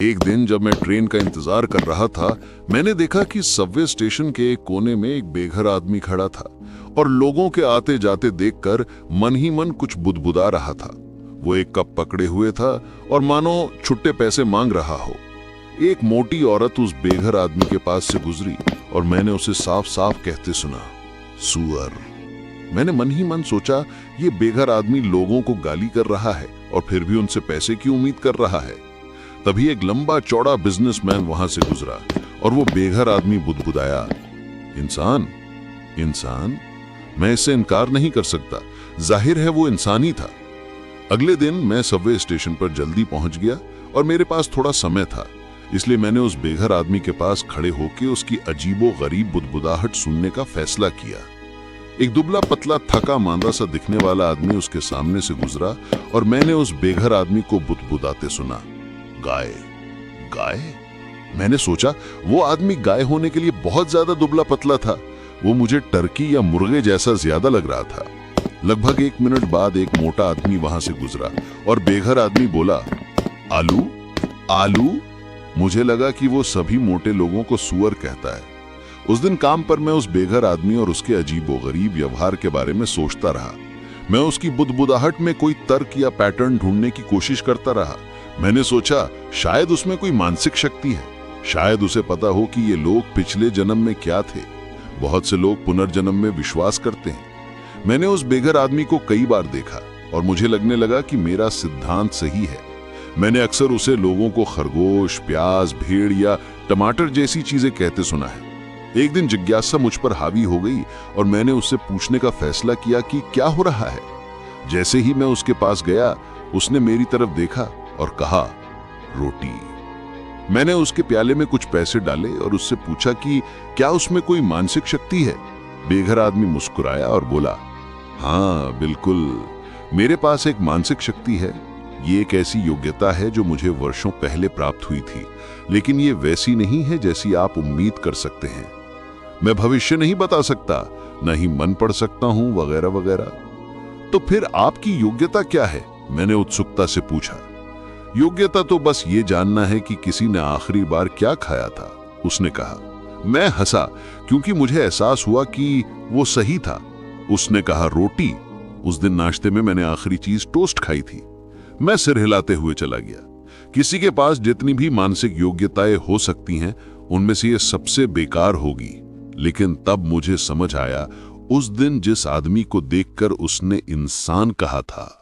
एक दिन जब मैं ट्रेन का इंतजार कर रहा था, मैंने देखा कि सबवे स्टेशन के एक कोने में एक बेघर आदमी खड़ा था और लोगों के आते जाते देखकर मन ही मन कुछ बुदबुदा रहा था। वो एक कप पकड़े हुए था और मानो छुट्टे पैसे मांग रहा हो। एक मोटी औरत उस बेघर आदमी के पास से गुजरी और मैंने उसे साफ साफ कहते सुना, सुअर। मैंने मन ही मन सोचा, ये बेघर आदमी लोगों को गाली कर रहा है और फिर भी उनसे पैसे की उम्मीद कर रहा है। तभी एक लंबा चौड़ा बिजनेसमैन वहां से गुजरा और वो बेघर आदमी बुदबुदाया, इंसान, इंसान। मैं इससे इनकार नहीं कर सकता, जाहिर है वो इंसान ही था। अगले दिन मैं सबवे स्टेशन पर जल्दी पहुंच गया और मेरे पास थोड़ा समय था, इसलिए मैंने उस बेघर आदमी के पास खड़े होकर उसकी अजीबो गरीब बुदबुदाहट सुनने का फैसला किया। एक दुबला पतला थका मांदा सा दिखने वाला आदमी उसके सामने से गुजरा और मैंने उस बेघर आदमी को बुदबुदाते सुना, गाय, गाय। मैंने सोचा वो आदमी गाय होने के लिए बहुत ज्यादा दुबला पतला था। वो मुझे टर्की या मुर्गे जैसा ज्यादा लग रहा था। लगभग 1 मिनट बाद एक मोटा आदमी वहां से गुजरा और बेघर आदमी बोला, आलू, आलू। मुझे लगा कि वो सभी मोटे लोगों को सुअर कहता है। उस दिन काम पर मैं उस बेघर आदमी और उसके अजीबोगरीब व्यवहार के बारे में सोचता रहा। मैं उसकी बुदबुदाहट में कोई तर्क या पैटर्न ढूंढने की कोशिश करता रहा। मैंने सोचा शायद उसमें कोई मानसिक शक्ति है, शायद उसे पता हो कि ये लोग पिछले जन्म में क्या थे। बहुत से लोग पुनर्जन्म में विश्वास करते हैं। मैंने उस बेघर आदमी को कई बार देखा और मुझे लगने लगा कि मेरा सिद्धांत सही है। मैंने अक्सर उसे लोगों को खरगोश, प्याज, भेड़ या टमाटर जैसी चीजें कहते सुना है। एक दिन जिज्ञासा मुझ पर हावी हो गई और मैंने उससे पूछने का फैसला किया कि क्या हो रहा है। जैसे ही मैं उसके पास गया, उसने मेरी तरफ देखा और कहा, रोटी। मैंने उसके प्याले में कुछ पैसे डाले और उससे पूछा कि क्या उसमें कोई मानसिक शक्ति है। बेघर आदमी मुस्कुराया और बोला, हाँ बिल्कुल, मेरे पास एक मानसिक शक्ति है। ये एक ऐसी योग्यता है जो मुझे वर्षों पहले प्राप्त हुई थी, लेकिन ये वैसी नहीं है जैसी आप उम्मीद कर सकते हैं। मैं भविष्य नहीं बता सकता, न ही मन पढ़ सकता हूं, वगैरह वगैरह। तो फिर आपकी योग्यता क्या है? मैंने उत्सुकता से पूछा। योग्यता तो बस ये जानना है कि किसी ने आखिरी बार क्या खाया था, उसने कहा। मैं हंसा क्योंकि मुझे एहसास हुआ कि वो सही था। उसने कहा, रोटी। उस दिन नाश्ते में मैंने आखिरी चीज टोस्ट खाई थी। मैं सिर हिलाते हुए चला गया। किसी के पास जितनी भी मानसिक योग्यताएं हो सकती हैं, उनमें से ये सबसे बेकार होगी। लेकिन तब मुझे समझ आया, उस दिन जिस आदमी को देखकर उसने इंसान कहा था,